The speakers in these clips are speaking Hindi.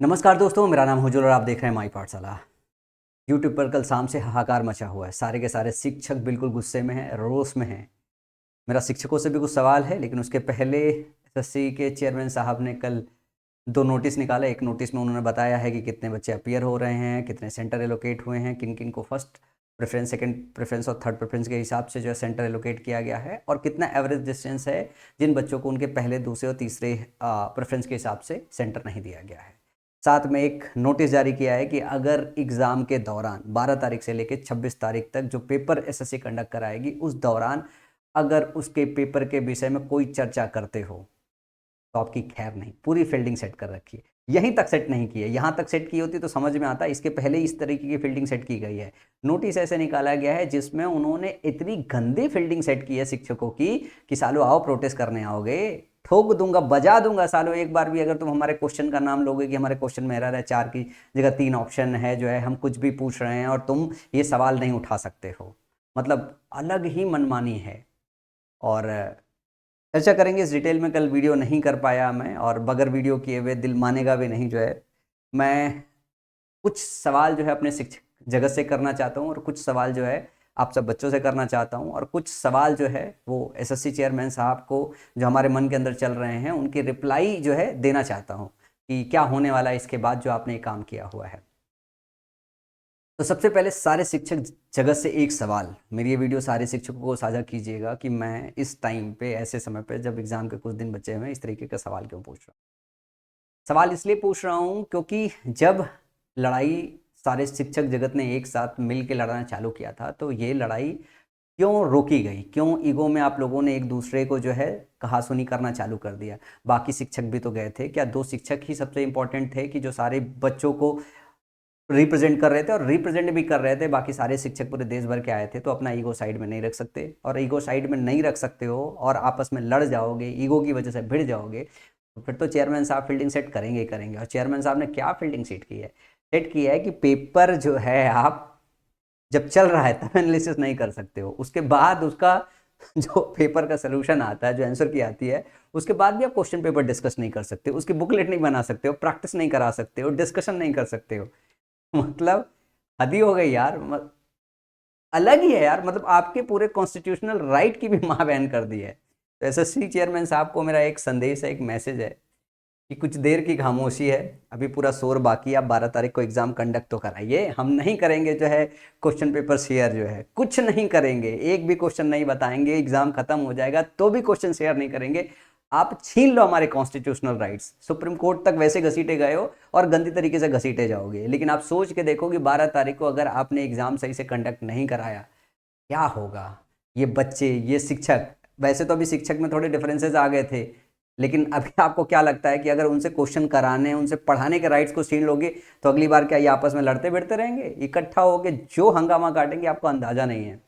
नमस्कार दोस्तों, मेरा नाम हुजूर और आप देख रहे हैं माई पाठशाला। यूट्यूब पर कल शाम से हाहाकार मचा हुआ है। सारे के सारे शिक्षक बिल्कुल गुस्से में हैं, रोष में हैं। मेरा शिक्षकों से भी कुछ सवाल है, लेकिन उसके पहले एसएससी के चेयरमैन साहब ने कल 2 नोटिस निकाला। एक नोटिस में उन्होंने बताया है कि कितने बच्चे अपीयर हो रहे हैं, कितने सेंटर एलोकेट हुए हैं, किन किन को फर्स्ट प्रेफरेंस, सेकंड प्रेफरेंस और थर्ड प्रेफरेंस के हिसाब से जो है सेंटर एलोकेट किया गया है, और कितना एवरेज डिस्टेंस है जिन बच्चों को उनके पहले, दूसरे और तीसरे प्रेफरेंस के हिसाब से सेंटर नहीं दिया गया है। साथ में एक नोटिस जारी किया है कि अगर एग्ज़ाम के दौरान 12 तारीख से लेकर 26 तारीख तक जो पेपर एसएससी कंडक्ट कराएगी, उस दौरान अगर उसके पेपर के विषय में कोई चर्चा करते हो तो आपकी खैर नहीं। पूरी फील्डिंग सेट कर रखी है, यहीं तक सेट नहीं की है। यहाँ तक सेट की होती तो समझ में आता, इसके पहले इस तरीके की फील्डिंग सेट की गई है। नोटिस ऐसे निकाला गया है जिसमें उन्होंने इतनी गंदी फील्डिंग सेट की है शिक्षकों की कि सालों आओ प्रोटेस्ट करने आओगे, ठोक दूंगा, बजा दूंगा सालों। एक बार भी अगर तुम हमारे क्वेश्चन का नाम लोगे कि हमारे क्वेश्चन में एरर है, 4 की जगह 3 ऑप्शन है, जो है हम कुछ भी पूछ रहे हैं और तुम ये सवाल नहीं उठा सकते हो, मतलब अलग ही मनमानी है। और चर्चा करेंगे इस डिटेल में। कल वीडियो नहीं कर पाया मैं, और बगैर वीडियो किए हुए दिल मानेगा भी नहीं। जो है मैं कुछ सवाल जो है अपने शिक्षक जगत से करना चाहता हूँ, और कुछ सवाल जो है आप सब बच्चों से करना चाहता हूँ, और कुछ सवाल जो है वो एसएससी चेयरमैन साहब को जो हमारे मन के अंदर चल रहे हैं उनकी रिप्लाई जो है देना चाहता हूँ कि क्या होने वाला है इसके बाद जो आपने काम किया हुआ है। तो सबसे पहले सारे शिक्षक जगत से एक सवाल, मेरी ये वीडियो सारे शिक्षकों को साझा कीजिएगा कि मैं इस टाइम पे, ऐसे समय पे जब एग्ज़ाम के कुछ दिन बचे हुए, इस तरीके का सवाल क्यों पूछ रहा हूँ। सवाल इसलिए पूछ रहा हूँ क्योंकि जब लड़ाई सारे शिक्षक जगत ने एक साथ मिल के लड़ना चालू किया था, तो ये लड़ाई क्यों रोकी गई, क्यों ईगो में आप लोगों ने एक दूसरे को जो है कहासुनी करना चालू कर दिया। बाकी शिक्षक भी तो गए थे, क्या 2 शिक्षक ही सबसे इंपॉर्टेंट थे कि जो सारे बच्चों को रिप्रेजेंट कर रहे थे और रिप्रेजेंट भी कर रहे थे? बाकी सारे शिक्षक पूरे देश भर के आए थे, तो अपना ईगो साइड में नहीं रख सकते। और ईगो साइड में नहीं रख सकते हो और आपस में लड़ जाओगे, ईगो की वजह से भिड़ जाओगे, तो फिर तो चेयरमैन साहब फील्डिंग सेट करेंगे ही करेंगे। और चेयरमैन साहब ने क्या फील्डिंग सेट की है? सेट किया है कि पेपर जो है आप जब चल रहा है तब एनालिसिस नहीं कर सकते हो, उसके बाद उसका जो पेपर का सोल्यूशन आता है, जो आंसर की आती है, उसके बाद भी आप क्वेश्चन पेपर डिस्कस नहीं कर सकते, उसकी बुकलेट नहीं बना सकते हो, प्रैक्टिस नहीं करा सकते हो, डिस्कशन नहीं कर सकते हो। मतलब हद ही हो गई यार, अलग ही है यार। मतलब आपके पूरे कॉन्स्टिट्यूशनल राइट की भी माँ बहन कर दी है। तो एसएससी चेयरमैन साहब को मेरा एक संदेश है, एक मैसेज है कि कुछ देर की खामोशी है, अभी पूरा शोर बाकी है। आप 12 तारीख को एग्जाम कंडक्ट तो कराइए। हम नहीं करेंगे जो है क्वेश्चन पेपर शेयर, जो है कुछ नहीं करेंगे, एक भी क्वेश्चन नहीं बताएंगे। एग्जाम खत्म हो जाएगा तो भी क्वेश्चन शेयर नहीं करेंगे। आप छीन लो हमारे कॉन्स्टिट्यूशनल राइट्स। सुप्रीम कोर्ट तक वैसे घसीटे गए हो और गंदी तरीके से घसीटे जाओगे। लेकिन आप सोच के देखो कि 12 तारीख को अगर आपने एग्जाम सही से कंडक्ट नहीं कराया, क्या होगा। ये बच्चे, ये शिक्षक, वैसे तो अभी शिक्षक में थोड़े डिफरेंसेस आ गए थे, लेकिन अभी आपको क्या लगता है कि अगर उनसे क्वेश्चन कराने, उनसे पढ़ाने के राइट्स को छीन लोगे तो अगली बार क्या ये आपस में लड़ते भिड़ते रहेंगे? इकट्ठा होकर जो हंगामा काटेंगे आपको अंदाजा नहीं है।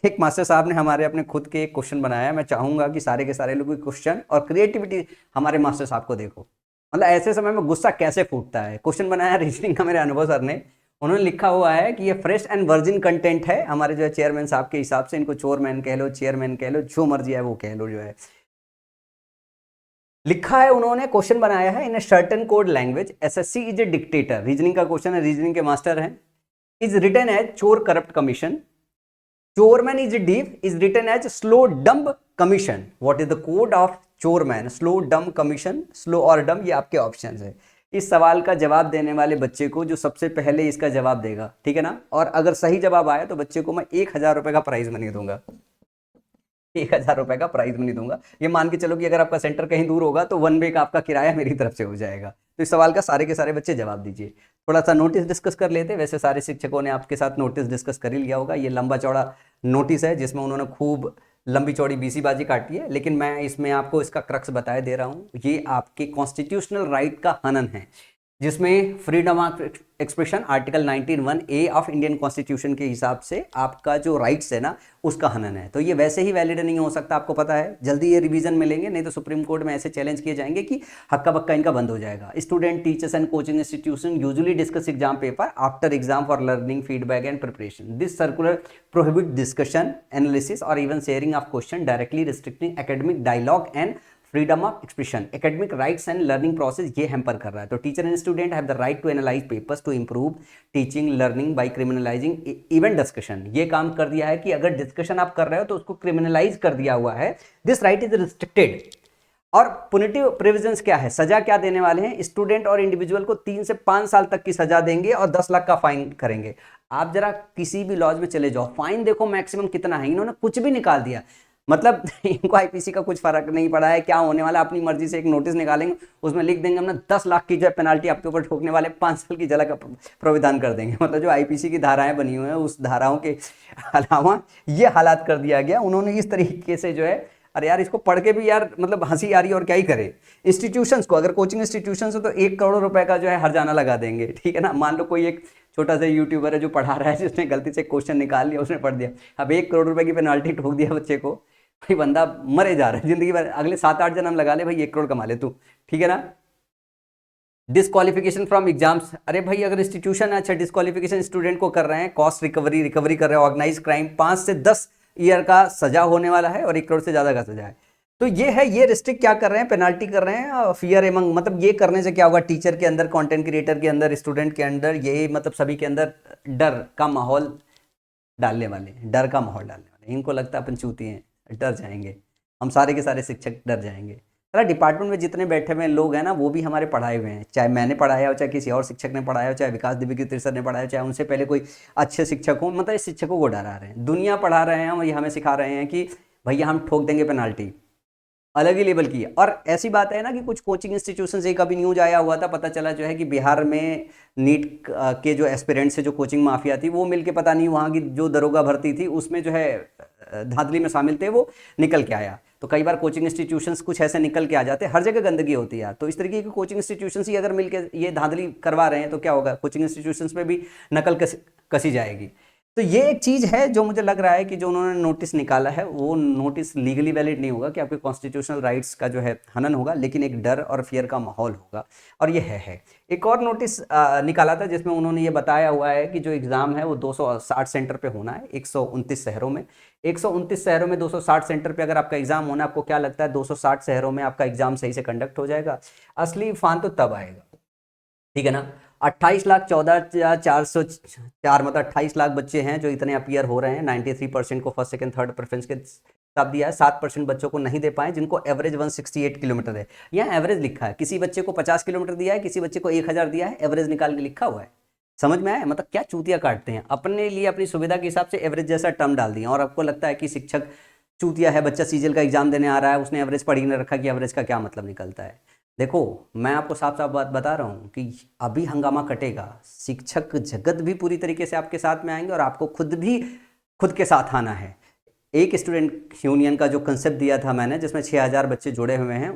एक मास्टर साहब ने हमारे अपने खुद के एक क्वेश्चन बनाया। मैं चाहूंगा कि सारे के सारे लोग क्वेश्चन और क्रिएटिविटी हमारे मास्टर साहब को देखो। मतलब ऐसे समय में गुस्सा कैसे फूटता है। क्वेश्चन बनाया रीजनिंग का मेरे अनुभव सर ने। उन्होंने लिखा हुआ है कि ये फ्रेश एंड वर्जिन कंटेंट है। हमारे जो है चेयरमैन साहब के हिसाब से, इनको चोरमैन कह लो, चेयरमैन कह लो, जो मर्जी है वो कह लो, जो है लिखा है उन्होंने, क्वेश्चन बनाया है in a certain code language. SSC is a dictator, reasoning का क्वेश्चन है, रीजनिंग के मास्टर हैं। Is written as chor corrupt commission. Chorman is deep is written as slow dumb commission. What is the code of Chorman? Slow dumb commission, slow और dumb, ये आपके ऑप्शंस है। इस सवाल का जवाब देने वाले बच्चे को जो सबसे पहले इसका जवाब देगा, ठीक है ना, और अगर सही जवाब आया तो बच्चे को मैं 1000 रुपए का प्राइज मनी दूंगा। 1000 रुपए का प्राइज मनी दूंगा। ये मान के चलो कि अगर आपका सेंटर कहीं दूर होगा तो 1 वे का आपका किराया मेरी तरफ से हो जाएगा। तो इस सवाल का सारे के सारे बच्चे जवाब दीजिए। थोड़ा सा नोटिस डिस्कस कर लेते। वैसे सारे शिक्षकों ने आपके साथ नोटिस डिस्कस कर ही लिया होगा। ये लंबा चौड़ा नोटिस है जिसमें उन्होंने खूब लंबी चौड़ी बीसीबाजी काटी है, लेकिन मैं इसमें आपको इसका क्रक्स बताए दे रहा हूँ। ये आपके कॉन्स्टिट्यूशनल राइट का हनन है, जिसमें freedom of expression article 19(1)(a) of Indian constitution के हिसाब से आपका जो राइट्स है ना, उसका हनन है। तो ये वैसे ही वैलिड नहीं हो सकता, आपको पता है। जल्दी ये रिवीजन में लेंगे, नहीं तो सुप्रीम कोर्ट में ऐसे चैलेंज किए जाएंगे कि हक्का बक्का इनका बंद हो जाएगा। Student, teachers and coaching institution usually discuss exam paper after exam for learning feedback and preparation. This circular prohibit discussion, analysis और even sharing of question, directly restricting academic dialogue and freedom of expression, academic rights and learning process ये हैम्पर कर रहा है। तो teacher and student have the right to analyse papers to improve teaching learning by criminalising even discussion. ये काम कर दिया है कि अगर डिस्कशन आप कर रहे हो तो उसको क्रिमिनलाइज कर दिया हुआ है। This right is restricted. और पुनिटिव प्रोविजंस क्या है, सजा क्या देने वाले हैं, स्टूडेंट और इंडिविजुअल को 3 से 5 साल तक की सजा देंगे और 10 लाख का फाइन करेंगे। आप जरा किसी भी लॉज में चले जाओ, फाइन देखो मैक्सिमम कितना है, इन्होंने कुछ भी निकाल दिया। मतलब इनको आईपीसी का कुछ फर्क नहीं पड़ा है क्या होने वाला, अपनी मर्जी से एक नोटिस निकालेंगे, उसमें लिख देंगे हमने 10 लाख की जो है पेनाल्टी आपके ऊपर ठोकने वाले, 5 साल की जेल का प्रावधान कर देंगे। मतलब जो आईपीसी की धाराएं बनी हुई हैं उस धाराओं के अलावा ये हालात कर दिया गया उन्होंने इस तरीके से जो है। अरे यार इसको पढ़ के भी यार मतलब हंसी आ रही है और क्या ही करे। इंस्टीट्यूशंस को, अगर कोचिंग इंस्टीट्यूशंस हो तो 1 करोड़ रुपए का जो है हर्जाना लगा देंगे, ठीक है ना। मान लो कोई एक छोटा सा यूट्यूबर है जो पढ़ा रहा है, जिसने गलती से क्वेश्चन निकाल लिया, उसने पढ़ दिया, अब 1 करोड़ रुपए की पेनाल्टी ठोक दिया बच्चे को, भाई बंदा मरे जा रहा है जिंदगी भर, अगले 7-8 जन्म लगा ले भाई 1 करोड़ कमा ले तू, ठीक है ना। डिस्क्वालिफिकेशन फ्रॉम एग्जाम्स, अरे भाई अगर इंस्टीट्यूशन है, अच्छा डिस्क्वालिफिकेशन स्टूडेंट को कर रहे हैं, कॉस्ट रिकवरी कर रहे हैं, ऑर्गेनाइज क्राइम 5 से 10 ईयर का सजा होने वाला है और 1 करोड़ से ज्यादा का सजा है। तो ये है, ये रिस्ट्रिक्ट क्या कर रहे हैं, पेनाल्टी कर रहे हैं, फियर एमंग, मतलब ये करने से क्या होगा, टीचर के अंदर, कंटेंट क्रिएटर के अंदर, स्टूडेंट के अंदर, ये मतलब सभी के अंदर डर का माहौल डालने वाले, डर का माहौल डालने वाले। इनको लगता है अपन चूती हैं, डर जाएंगे हम, सारे के सारे शिक्षक डर जाएंगे। अरे डिपार्टमेंट में जितने बैठे हुए लोग हैं ना, वो भी हमारे पढ़ाए हुए हैं, चाहे मैंने पढ़ाया हो, चाहे किसी और शिक्षक ने पढ़ाया हो, चाहे विकास दिव्य सर ने पढ़ाया हो, चाहे उनसे पहले कोई अच्छे शिक्षक हो, मतलब इस शिक्षकों को डरा रहे हैं, दुनिया पढ़ा रहे हैं और ये हमें सिखा रहे हैं कि भैया हम ठोक देंगे पेनाल्टी, अलग ही लेवल की है। और ऐसी बात है ना कि कुछ कोचिंग इंस्टीट्यूशन से कभी न्यूज आया हुआ था, पता चला जो है कि बिहार में नीट के जो एस्पिरेंट्स से जो कोचिंग माफिया थी वो मिलके पता नहीं वहाँ की जो दरोगा भर्ती थी उसमें जो है धांधली में शामिल थे, वो निकल के आया। तो कई बार कोचिंग इंस्टीट्यूशंस कुछ ऐसे निकल के आ जाते हैं, हर जगह गंदगी होती है यार। तो इस तरीके की कोचिंग इंस्टीट्यूशंस ही अगर मिलके ये धांधली करवा रहे हैं तो क्या होगा, कोचिंग इंस्टीट्यूशंस में भी नकल कसी जाएगी। तो ये एक चीज़ है जो मुझे लग रहा है कि जो उन्होंने नोटिस निकाला है वो नोटिस लीगली वैलिड नहीं होगा कि आपके कॉन्स्टिट्यूशनल राइट्स का जो है हनन होगा, लेकिन एक डर और फियर का माहौल होगा, और ये है। एक और नोटिस निकाला था जिसमें उन्होंने ये बताया हुआ है कि जो एग्ज़ाम है वो 260 सेंटर पे होना है, 129 शहरों में। 129 शहरों में 260 सेंटर पे अगर आपका एग्ज़ाम होना, आपको क्या लगता है 260 शहरों में आपका एग्ज़ाम सही से कंडक्ट हो जाएगा? असली फान तो तब आएगा, ठीक है ना। 28,14,404 मतलब 28 लाख बच्चे हैं जो इतने अपियर हो रहे हैं, 93% को फर्स्ट सेकंड थर्ड प्रेफरेंस के हिसाब दिया है, 7% बच्चों को नहीं दे पाए जिनको एवरेज 168 किलोमीटर है। यहाँ एवरेज लिखा है, किसी बच्चे को 50 किलोमीटर दिया है, किसी बच्चे को 1000 दिया है, एवरेज निकाल के लिखा हुआ है। समझ में आया, मतलब क्या चूतिया काटते हैं, अपने लिए अपनी सुविधा के हिसाब से एवरेज जैसा टर्म डाल दिया, और आपको लगता है कि शिक्षक चूतिया है, बच्चा सीजीएल का एग्जाम देने आ रहा है, उसने एवरेज पढ़ ही नहीं रखा कि एवरेज का क्या मतलब निकलता है। देखो मैं आपको साफ साफ बात बता रहा हूँ कि अभी हंगामा कटेगा, शिक्षक जगत भी पूरी तरीके से आपके साथ में आएंगे और आपको खुद भी खुद के साथ आना है। एक स्टूडेंट यूनियन का जो कंसेप्ट दिया था मैंने, जिसमें 6000 बच्चे जुड़े हुए हैं,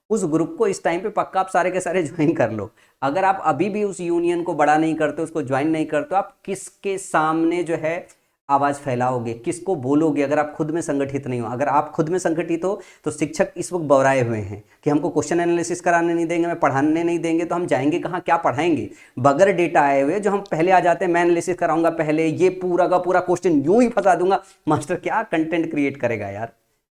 उस ग्रुप को इस टाइम पे पक्का आप सारे के सारे ज्वाइन कर लो। अगर आप अभी भी उस यूनियन को बड़ा नहीं करते, उसको ज्वाइन नहीं करते, आप किसके सामने जो है आवाज़ फैलाओगे, किसको बोलोगे अगर आप खुद में संगठित नहीं हो? अगर आप खुद में संगठित हो तो शिक्षक इस वक्त बौराए हुए हैं कि हमको क्वेश्चन एनालिसिस कराने नहीं देंगे, हमें पढ़ाने नहीं देंगे, तो हम जाएंगे कहाँ, क्या पढ़ाएंगे? बगैर डेटा आए हुए जो हम पहले आ जाते हैं, मैं एनालिसिस कराऊंगा पहले, ये पूरा का पूरा क्वेश्चन यूं ही फंसा दूंगा। मास्टर क्या कंटेंट क्रिएट करेगा यार,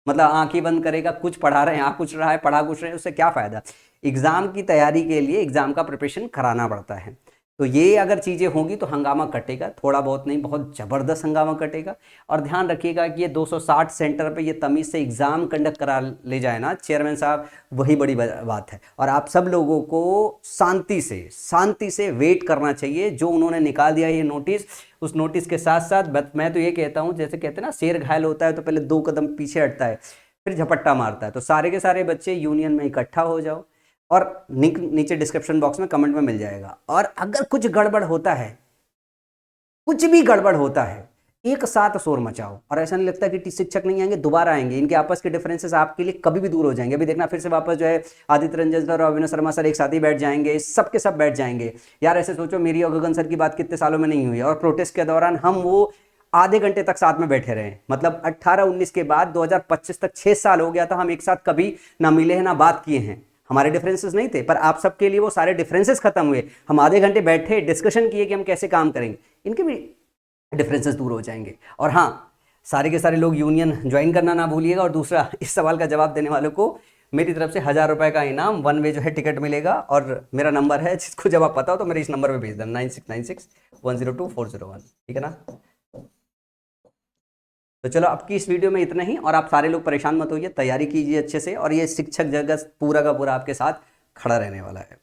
मतलब आंख ही बंद करेगा, कुछ पढ़ा रहे हैं, आ कुछ रहा है, पढ़ा कुछ रहे हैं, उससे क्या फ़ायदा? एग्ज़ाम की तैयारी के लिए एग्ज़ाम का प्रिपरेशन कराना पड़ता है। तो ये अगर चीज़ें होंगी तो हंगामा कटेगा, थोड़ा बहुत नहीं, बहुत ज़बरदस्त हंगामा कटेगा। और ध्यान रखिएगा कि ये 260 सेंटर पे ये तमीज़ से एग्ज़ाम कंडक्ट करा ले जाए ना चेयरमैन साहब, वही बड़ी बात है। और आप सब लोगों को शांति से वेट करना चाहिए जो उन्होंने निकाल दिया ये नोटिस। उस नोटिस के साथ साथ मैं तो ये कहता हूँ, जैसे कहते हैं ना शेर घायल होता है तो पहले 2 कदम पीछे हटता है फिर झपट्टा मारता है, तो सारे के सारे बच्चे यूनियन में इकट्ठा हो जाओ और नीचे डिस्क्रिप्शन बॉक्स में कमेंट में मिल जाएगा। और अगर कुछ गड़बड़ होता है, कुछ भी गड़बड़ होता है, एक साथ शोर मचाओ। और ऐसा नहीं लगता कि शिक्षक नहीं आएंगे, दोबारा आएंगे, इनके आपस के डिफरेंसेस आपके लिए कभी भी दूर हो जाएंगे। अभी देखना फिर से वापस जो है आदित्य रंजन सर और अविनाश शर्मा सर एक साथ ही बैठ जाएंगे, सब के सब बैठ जाएंगे। यार ऐसे सोचो, मेरी और गगन सर की बात कितने सालों में नहीं हुई, और प्रोटेस्ट के दौरान हम वो आधे घंटे तक साथ में बैठे रहे। मतलब 18-19 के बाद 2025 तक 6 साल हो गया था, हम एक साथ कभी ना मिले हैं ना बात किए हैं। हमारे डिफरेंसेस नहीं थे, पर आप सबके लिए वो सारे डिफरेंसेस खत्म हुए। हम आधे घंटे बैठे, डिस्कशन किए कि हम कैसे काम करेंगे, इनके भी डिफरेंसेस दूर हो जाएंगे। और हाँ, सारे के सारे लोग यूनियन ज्वाइन करना ना भूलिएगा। और दूसरा, इस सवाल का जवाब देने वालों को मेरी तरफ से 1000 रुपये का इनाम, वन वे जो है टिकट मिलेगा। और मेरा नंबर है, जिसको जब आप पता हो तो मेरे इस नंबर पे भेज देना 9696102401, ठीक है ना। तो चलो आपकी इस वीडियो में इतना ही, और आप सारे लोग परेशान मत होइए, तैयारी कीजिए अच्छे से, और ये शिक्षक जगत पूरा का पूरा आपके साथ खड़ा रहने वाला है।